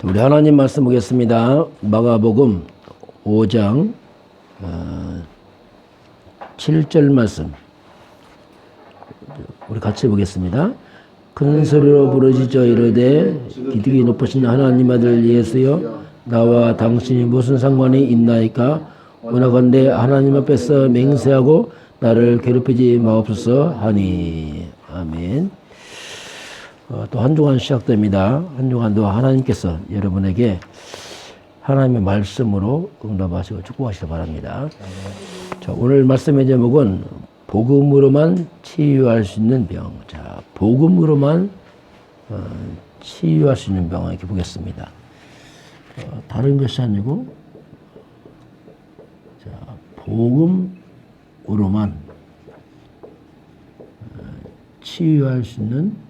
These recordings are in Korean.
우리 하나님 말씀 보겠습니다. 마가복음 5장 7절 말씀 우리 같이 보겠습니다. 큰 소리로 부르짖어 이르되 기득이 높으신 하나님 아들 예수여 나와 당신이 무슨 상관이 있나이까. 원하건대 하나님 앞에서 맹세하고 나를 괴롭히지 마옵소서 하니. 아멘. 또 한 주간 시작됩니다. 한 주간도 하나님께서 여러분에게 하나님의 말씀으로 응답하시고 축복하시기 바랍니다. 자, 오늘 말씀의 제목은 복음으로만 치유할 수 있는 병. 자, 복음으로만 치유할 수 있는 병 이렇게 보겠습니다. 다른 것이 아니고 자, 복음으로만 치유할 수 있는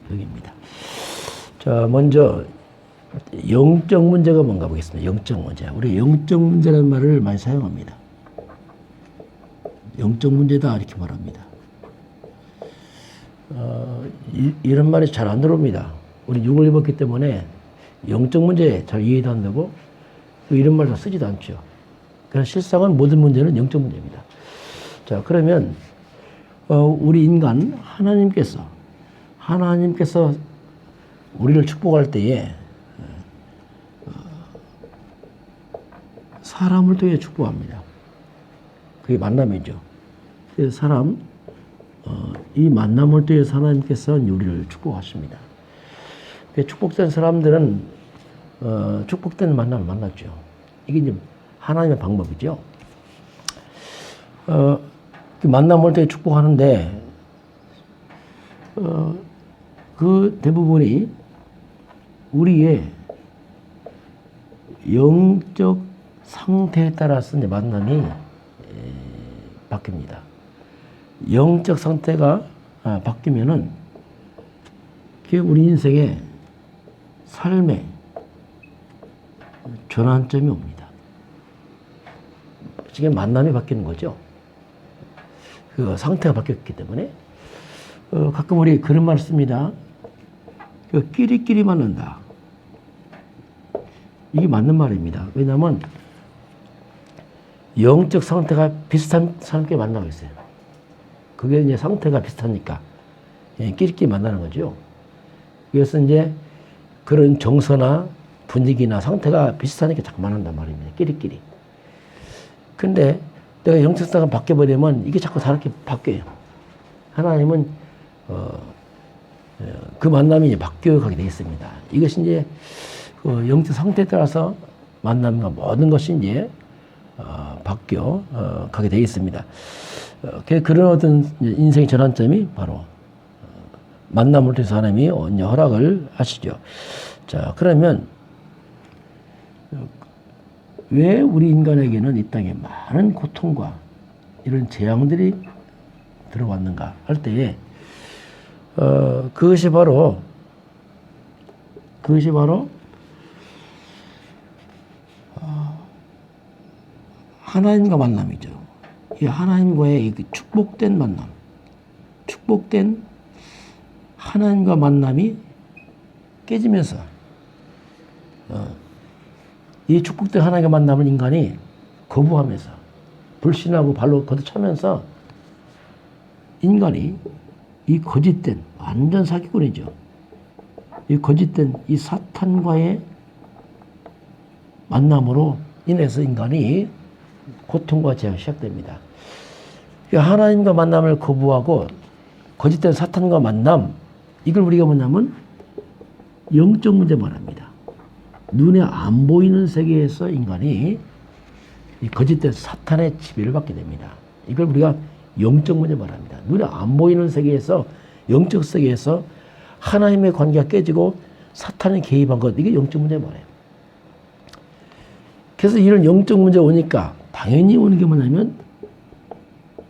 병입니다. 자, 먼저 영적 문제가 뭔가 보겠습니다. 영적 문제. 우리 영적 문제라는 말을 많이 사용합니다. 영적 문제다 이렇게 말합니다. 이런 말이 잘 안 들어옵니다. 우리 육을 입었기 때문에 영적 문제 잘 이해도 안 되고 이런 말 다 쓰지도 않죠. 그래서 실상은 모든 문제는 영적 문제입니다. 자, 그러면 우리 인간 하나님께서 우리를 축복할 때에 사람을 통해 축복합니다. 그게 만남이죠. 그래서 이 만남을 통해 하나님께서 우리를 축복하십니다. 축복된 사람들은 축복된 만남을 만났죠. 이게 이제 하나님의 방법이죠. 그 만남을 통해 축복하는데 그 대부분이 우리의 영적 상태에 따라서 이제 만남이 바뀝니다. 영적 상태가 바뀌면은 그게 우리 인생의 삶의 전환점이 옵니다. 지금 만남이 바뀌는 거죠. 그 상태가 바뀌었기 때문에 가끔 우리 그런 말 씁니다. 끼리끼리 만난다. 이게 맞는 말입니다. 왜냐하면 영적 상태가 비슷한 사람끼리 만나고 있어요. 그게 이제 상태가 비슷하니까 끼리끼리 만나는 거죠. 그래서 이제 그런 정서나 분위기나 상태가 비슷하니까 자꾸 만난단 말입니다. 끼리끼리. 근데 내가 영적 상태가 바뀌어버리면 이게 자꾸 다르게 바뀌어요. 하나님은 그 만남이 바뀌어가게 되어 있습니다. 이것이 이제 그 영적 상태에 따라서 만남과 모든 것이 이제 바뀌어 가게 되어 있습니다. 그런 어떤 인생의 전환점이 바로 만남을 통해서 하나님이 허락을 하시죠. 자, 그러면 왜 우리 인간에게는 이 땅에 많은 고통과 이런 재앙들이 들어왔는가 할 때에 그것이 바로 하나님과 만남이죠. 이 하나님과의 축복된 만남, 축복된 하나님과 만남이 깨지면서 이 축복된 하나님과 만남을 인간이 거부하면서 불신하고 발로 걷어차면서 인간이 이 거짓된 완전 사기꾼이죠. 이 거짓된 이 사탄과의 만남으로 인해서 인간이 고통과 재앙이 시작됩니다. 하나님과 만남을 거부하고 거짓된 사탄과 만남, 이걸 우리가 뭐냐면 영적 문제 말합니다. 눈에 안 보이는 세계에서 인간이 이 거짓된 사탄의 지배를 받게 됩니다. 이걸 우리가 영적 문제 말합니다. 눈에 안 보이는 세계에서, 영적 세계에서 하나님의 관계가 깨지고 사탄이 개입한 것, 이게 영적 문제 말이에요. 그래서 이런 영적 문제가 오니까 당연히 오는 게 뭐냐면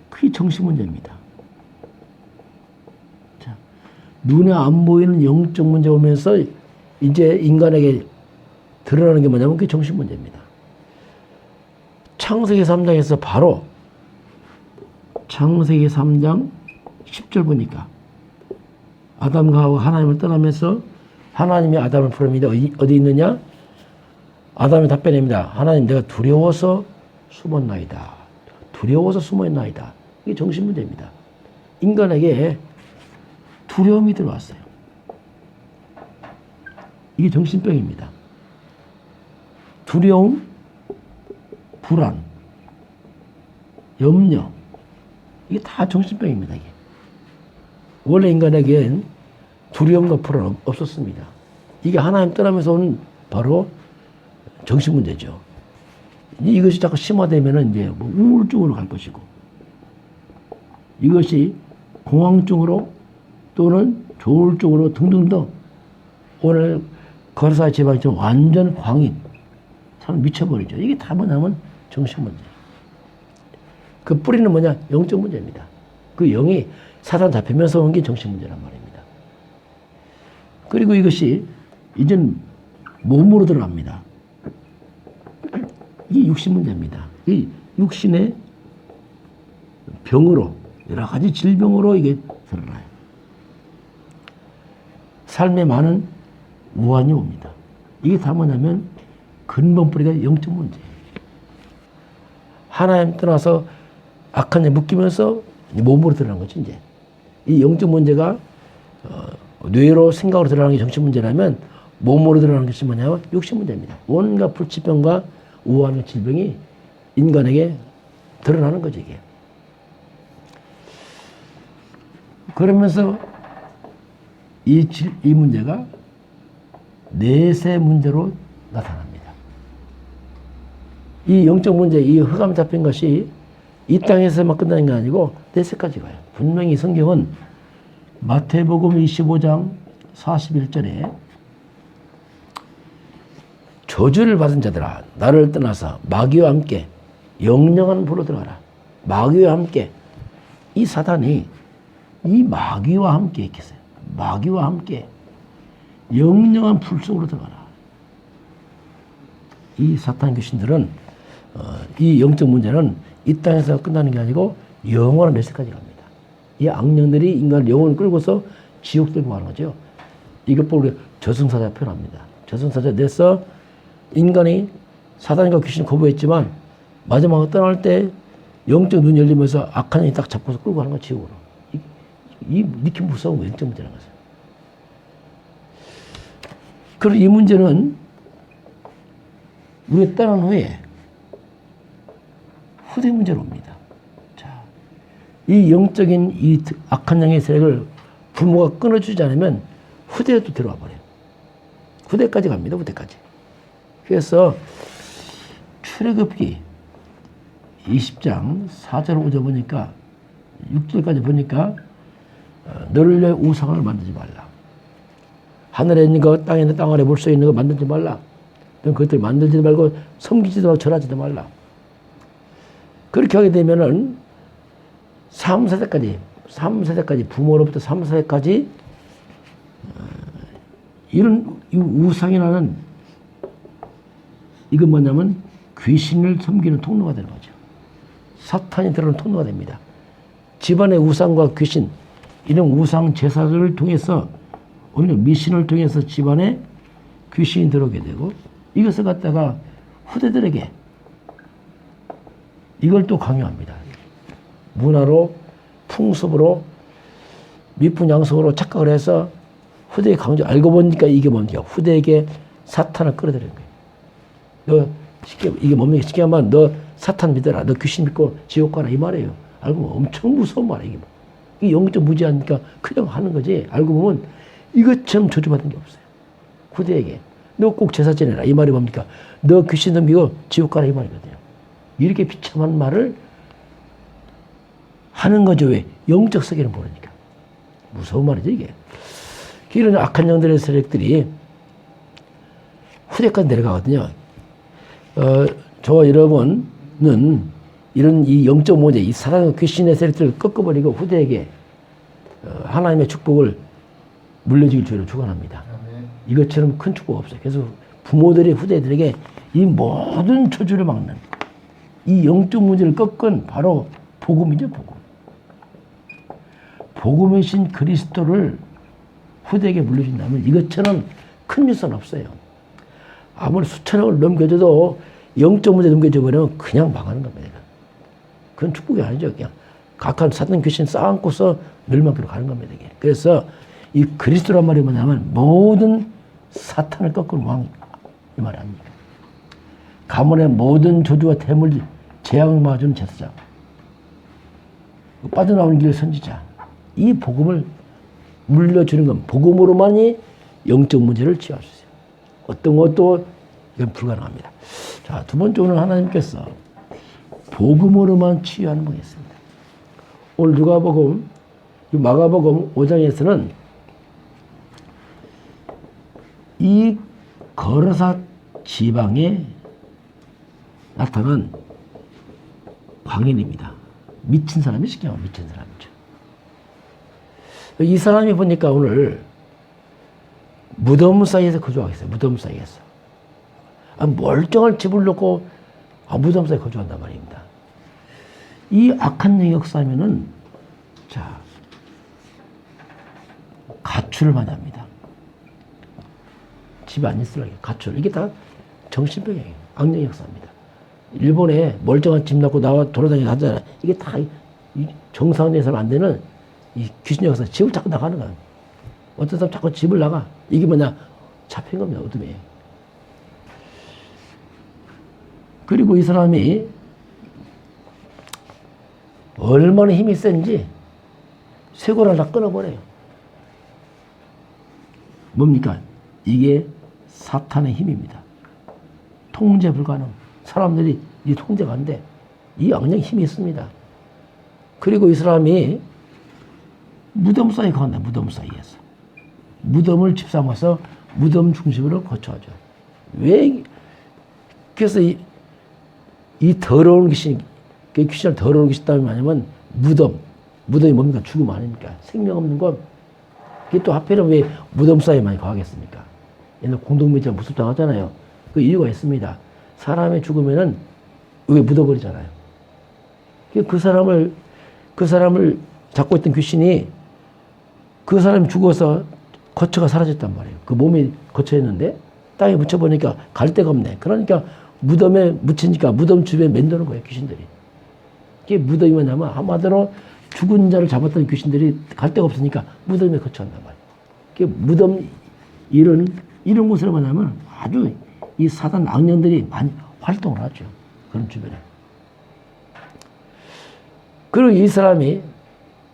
그게 정신 문제입니다. 자, 눈에 안 보이는 영적 문제 오면서 이제 인간에게 드러나는 게 뭐냐면 그게 정신 문제입니다. 창세기 3장에서 바로 창세기 3장 10절 보니까 아담과 하와 하나님을 떠나면서 하나님이 아담을 부릅니다. 어디 있느냐? 아담이 답변합니다. 하나님, 내가 두려워서 숨었나이다. 두려워서 숨었나이다. 이게 정신 문제입니다. 인간에게 두려움이 들어왔어요. 이게 정신병입니다. 두려움, 불안, 염려, 이게 다 정신병입니다. 이게. 원래 인간에겐 두려움과 불안 없었습니다. 이게 하나님 떠나면서 온 바로 정신 문제죠. 이것이 자꾸 심화되면은 이제 뭐 우울증으로 갈 것이고, 이것이 공황증으로 또는 조울증으로 등등등, 오늘 거사의 제방처럼 완전 광인, 사람 미쳐버리죠. 이게 다 뭐냐면 정신 문제. 그 뿌리는 뭐냐? 영적 문제입니다. 그 영이 사단 잡히면서 온 게 정신 문제란 말입니다. 그리고 이것이 이젠 몸으로 들어갑니다. 이게 육신 문제입니다. 이 육신의 병으로, 여러 가지 질병으로 이게 드러나요. 삶에 많은 우환이 옵니다. 이게 다 뭐냐면 근본 뿌리가 영적 문제예요. 하나님 떠나서 악한 데 묶이면서 몸으로 드러나는 거죠, 이제. 이 영적 문제가 뇌로 생각으로 드러나는 게 정신 문제라면 몸으로 드러나는 것이 뭐냐면 육신 문제입니다. 온갖 불치병과 우환의 질병이 인간에게 드러나는 거죠, 이게. 그러면서 이 문제가 내세 문제로 나타납니다. 이 영적 문제, 이 흑암 잡힌 것이 이 땅에서만 끝나는 게 아니고 내세까지 가요. 분명히 성경은 마태복음 25장 41절에 저주를 받은 자들아, 나를 떠나서 마귀와 함께 영영한 불로 들어가라. 마귀와 함께. 이 사단이 이 마귀와 함께 있겠어요. 마귀와 함께 영영한 불 속으로 들어가라. 이 사탄 귀신들은 이 영적 문제는 이 땅에서 끝나는 게 아니고 영원한 메시까지 갑니다. 이 악령들이 인간을 영혼을 끌고서 지옥 들고 가는 거죠. 이것 보고 저승사자 표현합니다. 저승사자 내서 인간이 사단과 귀신을 거부했지만 마지막에 떠날 때 영적 눈이 열리면서 악한 영이 딱 잡고서 끌고 가는 거 지옥으로. 이 이렇게 무서운 영적 문제라는 거죠. 그리고 이 문제는 우리가 떠난 후에 후대 문제로 옵니다. 자, 이 영적인 이 악한 영의 세력을 부모가 끊어주지 않으면 후대에도 들어와 버려요. 후대까지 갑니다. 후대까지. 그래서 출애굽기 20장 4절 5절 보니까 6절까지 보니까 너를 위해 우상을 만들지 말라. 하늘에 있는 거, 땅에 있는 땅 아래 물속에 있는 거 만들지 말라. 넌 그것들 만들지도 말고 섬기지도 말고 절하지도 말라. 그렇게 하게 되면은 3세대까지 부모로부터 3세대까지 이런 우상이라는 이건 뭐냐면 귀신을 섬기는 통로가 되는 거죠. 사탄이 들어오는 통로가 됩니다. 집안의 우상과 귀신, 이런 우상 제사를 통해서 오히려 미신을 통해서 집안에 귀신이 들어오게 되고 이것을 갖다가 후대들에게 이걸 또 강요합니다. 문화로, 풍습으로, 미풍양속으로 착각을 해서 후대에 강조, 알고 보니까 이게 뭡니까? 후대에게 사탄을 끌어들이는 거예요. 너 쉽게, 이게 뭡니까? 쉽게 하면 너 사탄 믿어라. 너 귀신 믿고 지옥 가라. 이 말이에요. 알고 보면 엄청 무서운 말이에요. 이게. 이게 영적 무지하니까 그냥 하는 거지. 알고 보면 이것처럼 저주받은 게 없어요. 후대에게. 너 꼭 제사 지내라. 이 말이 뭡니까? 너 귀신 넘기고 지옥 가라. 이 말이거든요. 이렇게 비참한 말을 하는 거죠. 왜? 영적 세계를 모르니까. 무서운 말이죠, 이게. 이런 악한 영들의 세력들이 후대까지 내려가거든요. 저와 여러분은 이런 이 영적 문제, 이 사단과 귀신의 세력들을 꺾어버리고 후대에게 하나님의 축복을 물려주길 주로 축원합니다. 이것처럼 큰 축복 없어요. 그래서 부모들이 후대들에게 이 모든 저주를 막는 이 영적 문제를 꺾은 바로 복음이죠, 복음. 복음이신 그리스도를 후대에게 물려준다면 이것처럼 큰 뉴스는 없어요. 아무리 수천억을 넘겨줘도 영적 문제 넘겨줘버리면 그냥 망하는 겁니다. 그건 축복이 아니죠. 그냥 각한 사탄 귀신 쌓아안고서 멸망기로 가는 겁니다. 그래서 이 그리스도란 말이 뭐냐면 모든 사탄을 꺾은 왕, 이 말이 아닙니까? 가문의 모든 저주와 태물, 재앙을 막아주는 제사장, 빠져나오는 길 선지자, 이 복음을 물려주는 건 복음으로만이 영적 문제를 치유할 수 있어요. 어떤 것도 이건 불가능합니다. 자, 두 번째로는 하나님께서 복음으로만 치유하는 분이 있습니다. 오늘 누가복음, 마가복음 5장에서는 이 거르사 지방에 나타난 광인입니다. 미친 사람이 쉽게 말하면 미친 사람이죠. 이 사람이 보니까 오늘 무덤 사이에서 거주하고 있어요. 무덤 사이에서. 멀쩡한 집을 놓고 무덤 사이에 거주한단 말입니다. 이 악한 영의 역사하면은, 자, 가출을 많이 합니다. 집에 안 있으려고 가출. 이게 다 정신병이에요. 악령의 역사입니다. 일본에 멀쩡한 집 낳고 나와 돌아다니고 하잖아요. 이게 다 정상에서는 안 되는 이 귀신 역사. 집을 자꾸 나가는 거야. 어떤 사람 자꾸 집을 나가. 이게 뭐냐? 잡힌 겁니다. 어둠에. 그리고 이 사람이 얼마나 힘이 센지 쇠고를 다 끊어버려요. 뭡니까? 이게 사탄의 힘입니다. 통제 불가능. 사람들이 이 통제가 안 돼. 이 악령이 힘이 있습니다. 그리고 이 사람이 무덤 사이에 간다. 무덤 사이에서. 무덤을 집삼아서 무덤 중심으로 거처하죠. 왜? 그래서 이 더러운 귀신, 귀신을 더러운 귀신 따위 뭐냐면 무덤이 뭡니까? 죽음 아닙니까? 생명 없는 건. 그게 또 하필은 왜 무덤 사이에 많이 가겠습니까? 옛날 공동묘지가 무섭당하잖아요. 그 이유가 있습니다. 사람이 죽으면은 왜 묻어버리잖아요. 그 사람을 잡고 있던 귀신이 그 사람이 죽어서 거처가 사라졌단 말이에요. 그 몸이 거처였는데 땅에 묻혀보니까 갈 데가 없네. 그러니까 무덤에 묻히니까 무덤 주변에 맴도는 거예요, 귀신들이. 이게 무덤이 뭐냐면 한마디로 죽은 자를 잡았던 귀신들이 갈 데가 없으니까 무덤에 거처한단 말이에요. 이게 무덤 이런 곳으로 뭐냐면 아주 이 사단 악령들이 많이 활동을 하죠. 그런 주변에. 그리고 이 사람이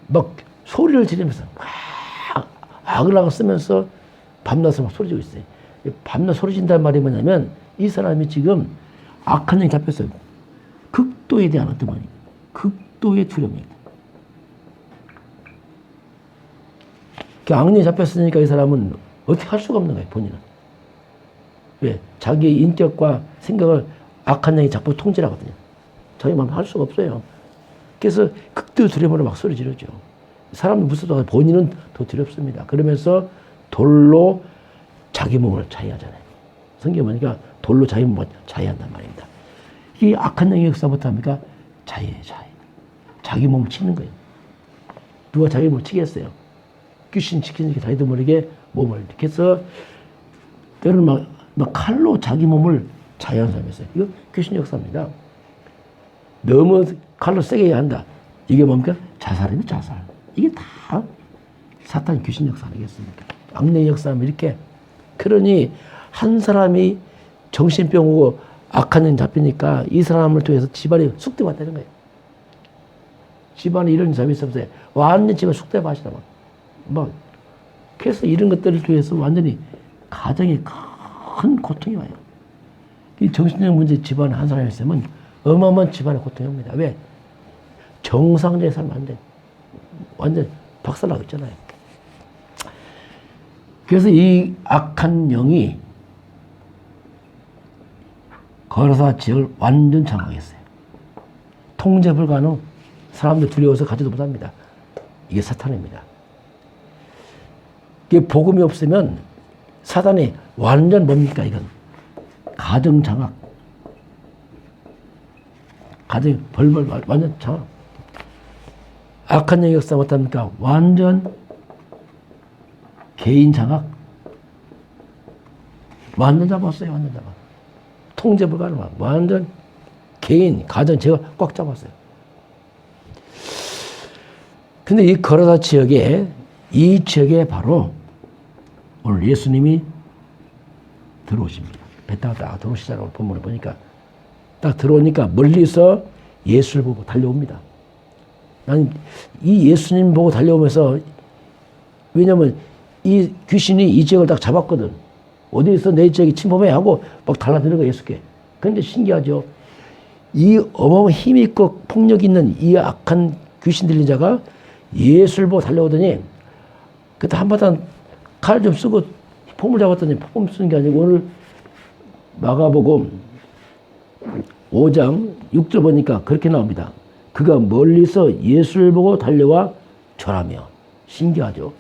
막 소리를 지르면서 막 악을 쓰면서 밤낮을 막 소리 지르고 있어요. 밤낮 소리 진다는 말이 뭐냐면 이 사람이 지금 악한 영이 잡혔어요. 극도에 대한 어떤 말이 극도의 두려움입니다. 그 악령이 잡혔으니까 이 사람은 어떻게 할 수가 없는 거예요, 본인은. 왜? 자기의 인격과 생각을 악한 영이 자꾸 통제를 하거든요. 자기 마음대로 할 수가 없어요. 그래서 극도의 두려움으로 막 소리 지르죠. 사람은 무서워도 본인은 더 두렵습니다. 그러면서 돌로 자기 몸을 자해하잖아요. 성경에 보니까 돌로 자기 몸을 자해한단 말입니다. 이 악한 영의 역사부터 합니까? 자해. 자기 몸을 치는 거예요. 누가 자기 몸을 치겠어요? 귀신 치키니까 자기도 모르게 몸을 이렇게 해서 때로는 막 칼로 자기 몸을 자해하는 사람이 있어요. 이거 귀신 역사입니다. 너무 칼로 세게 해야 한다. 이게 뭡니까? 자살입니다, 자살. 이게 다 사탄 귀신 역사 아니겠습니까? 악령의 역사하면 이렇게. 그러니 한 사람이 정신병 오고 악한 영 잡히니까 이 사람을 통해서 집안이 숙대받다는 거예요. 집안에 이런 사람이 있어서 완전 집안 숙대받으시다. 막. 그래서 이런 것들을 통해서 완전히 가정에 큰 고통이 와요. 이 정신적 문제 집안에 한 사람이 있으면 어마어마한 집안의 고통이 옵니다. 왜? 정상적인 삶 안 돼. 완전 박살나고 있잖아요. 그래서 이 악한 영이 거르사 지역을 완전 장악했어요. 통제 불가능. 사람들 두려워서 가지도 못합니다. 이게 사탄입니다. 이게 복음이 없으면 사단이 완전 뭡니까, 이건? 가정 장악. 가정이 벌벌 완전 장악. 악한 영의 역사 못합니까? 완전 개인 장악. 완전 잡았어요. 완전 잡아. 통제 불가능. 완전 개인, 가정, 제가 꽉 잡았어요. 근데 이 거라사 지역에, 이 지역에 바로 오늘 예수님이 들어오십니다. 배 타고 딱 들어오시잖아요. 본문을 보니까. 딱 들어오니까 멀리서 예수를 보고 달려옵니다. 나는 이 예수님 보고 달려오면서, 왜냐면 이 귀신이 이 지역을 딱 잡았거든. 어디서 내 지역에 침범해 하고 막 달라드는 거야, 예수께. 근데 신기하죠. 이 어마어마한 힘 있고 폭력 있는 이 악한 귀신 들린 자가 예수를 보고 달려오더니, 그때 한바탕 칼 좀 쓰고 폼을 잡았더니, 폼 쓰는 게 아니고 오늘 마가복음 5장 6절 보니까 그렇게 나옵니다. 그가 멀리서 예수를 보고 달려와 절하며. 신기하죠.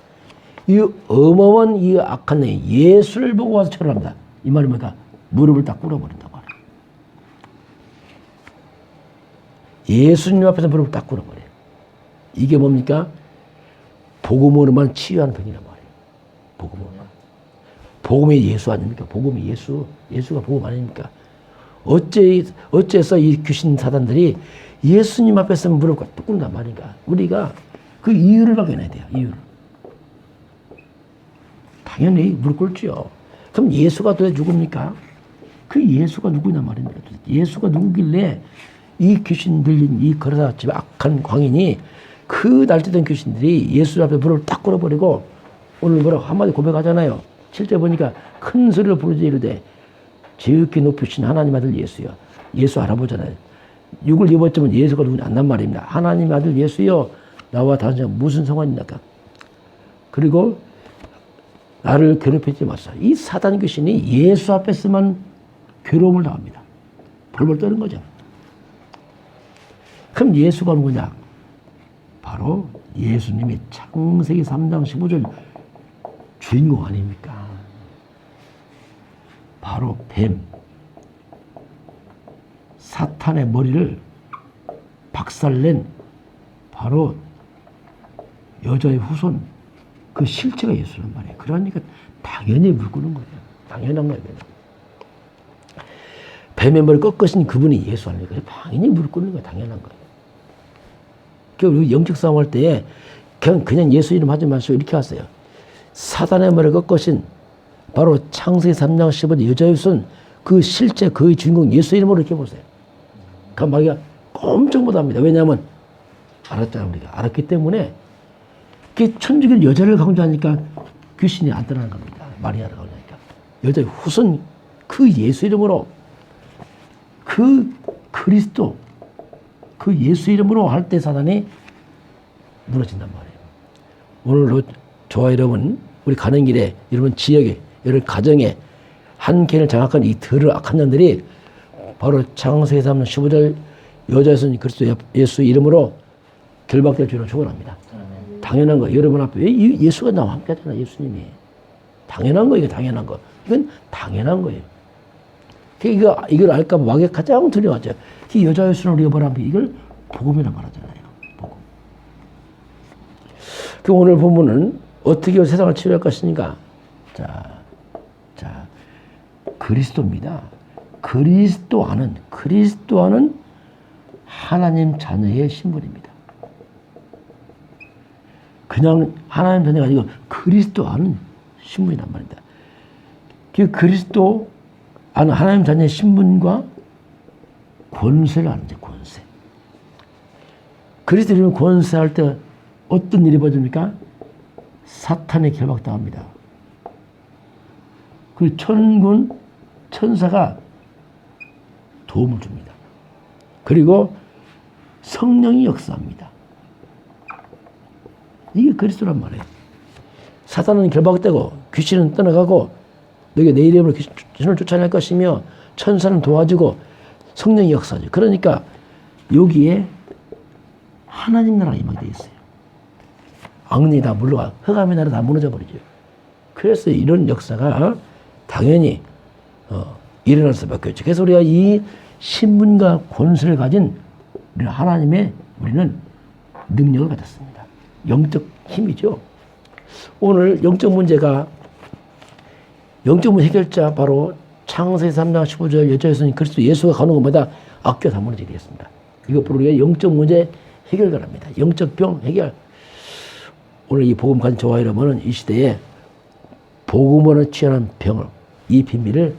이 어마어마한 이 악한 애 예수를 보고 와서 절합니다. 이 말이 뭐다? 무릎을 딱 꿇어버린다고 말이에요. 예수님 앞에서 무릎을 딱 꿇어버려요. 이게 뭡니까? 복음으로만 치유하는 병이란 말이에요. 복음으로만. 복음이 예수 아닙니까? 복음이 예수. 예수가 복음 아닙니까? 어째서 이 귀신 사단들이 예수님 앞에서 무릎을 딱 꿇는단 말인가? 우리가 그 이유를 발견해야 돼요. 이유를. 당연히 무릎 꿇지요. 그럼 예수가 도대체 누굽니까? 그 예수가 누구냐 말입니다. 예수가 누구길래 이 귀신 들린 이 거라사 집 악한 광인이, 그 날뛰던 귀신들이 예수 앞에 무릎을 딱 꿇어버리고, 오늘 뭐라고 한마디 고백하잖아요. 7절 보니까 큰 소리로 부르짖어 이르되 지극히 높으신 하나님 아들 예수여. 예수 알아보잖아요. 6을 입었지만 예수가 누구냐 안단 말입니다. 하나님 아들 예수여, 나와 당신과 무슨 상관입니까? 그리고 나를 괴롭히지 마소서. 이 사단 귀신이 예수 앞에서만 괴로움을 당합니다. 벌벌 떠는 거죠. 그럼 예수가 누구냐? 바로 예수님이 창세기 3장 15절 주인공 아닙니까? 바로 뱀, 사탄의 머리를 박살낸 바로 여자의 후손, 그 실체가 예수란 말이에요. 그러니까 당연히 물 끄는 거예요. 당연한 거예요. 뱀의 머리를 꺾으신 그분이 예수 아닙니까? 당연히 물 끄는 거예요. 당연한 거예요. 우리 영적 싸움 할 때 그냥 예수 이름 하지 마시고 이렇게 하세요. 사단의 머리를 꺾으신 바로 창세기 3장 15절 여자의 후손, 그 실제 그의 주인공 예수 이름으로 이렇게 보세요. 그럼 마귀가 엄청 못합니다. 왜냐하면 알았잖아요. 우리가 알았기 때문에. 천주교 여자를 강조하니까 귀신이 안 떠나는 겁니다. 마리아를 강조하니까. 여자의 후손, 그 예수 이름으로, 그 그리스도, 그 예수 이름으로 할 때 사단이 무너진단 말이에요. 오늘 저와 여러분, 우리 가는 길에, 여러분 지역에, 여러분 가정에 한 개를 장악한 이 더러 악한 년들이 바로 창세기 3장 15절 여자의 손 그리스도 예수 이름으로 결박될 줄로 축원합니다. 당연한 거. 여러분 앞에 예수가 나와 함께 하잖아. 예수님이. 당연한 거. 이거 당연한 거. 이건 당연한 거예요. 이걸 알까 봐 마귀가 가장 두려워하죠. 이 여자의 손을 우리가 뭐라 하면 이걸 복음이라 말하잖아요. 복음. 그 오늘 본문은 어떻게 세상을 치유할 것인가? 자, 그리스도입니다. 그리스도 안은 하나님 자녀의 신분입니다. 그냥 하나님 자녀가 아니고 그리스도 안은 신분이란 말입니다. 그 그리스도 안은 하나님 자녀의 신분과 권세를 아는데, 권세. 그리스도 이름을 권세할 때 어떤 일이 벌어집니까? 사탄에 결박당합니다. 그 천군 천사가 도움을 줍니다. 그리고 성령이 역사합니다. 이게 그리스도란 말이에요. 사탄은 결박되고 귀신은 떠나가고 너희가 내 이름으로 귀신을 쫓아낼 것이며 천사는 도와주고 성령이 역사하죠. 그러니까 여기에 하나님 나라가 임하게 되어 있어요. 악령이 다 물러가, 흑암의 나라 다 무너져 버리죠. 그래서 이런 역사가 당연히 일어날 수밖에 없죠. 그래서 우리가 이 신분과 권세를 가진 우리는 능력을 가졌습니다. 영적 힘이죠. 오늘 영적 문제가 영적 문제 해결자 바로 창세기 3장 15절 여자였으니 그리스도 예수가 가는 것마다 아껴 담아내야 되겠습니다. 이것으로 우리가 영적 문제 해결가랍니다. 영적 병 해결. 오늘 이 복음 가진 저와 여러분은 이 시대에 복음으로 취하는 병을, 이 비밀을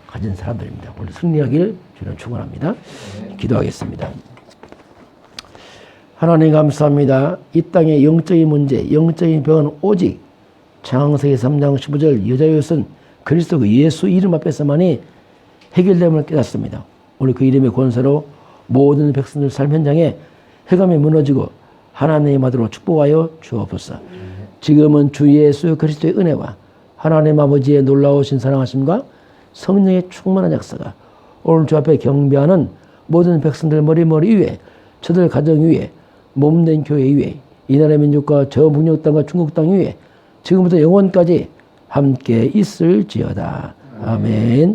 가진 사람들입니다. 오늘 승리하기를 주는 축원합니다. 기도하겠습니다. 하나님 감사합니다. 이 땅의 영적인 문제, 영적인 병은 오직 창세기 3장 15절 여자였은 그리스도 그 예수 이름 앞에서만이 해결됨을 깨닫습니다. 오늘 그 이름의 권세로 모든 백성들 삶 현장에 해감이 무너지고 하나님의 마음으로 축복하여 주옵소서. 지금은 주 예수 그리스도의 은혜와 하나님 아버지의 놀라우신 사랑하심과 성령의 충만한 역사가 오늘 주 앞에 경배하는 모든 백성들 머리 위에, 저들 가정 위에, 몸된 교회 위에, 이 나라의 민족과 저 북녘 땅과 중국 땅 위에 지금부터 영원까지 함께 있을지어다. 아멘.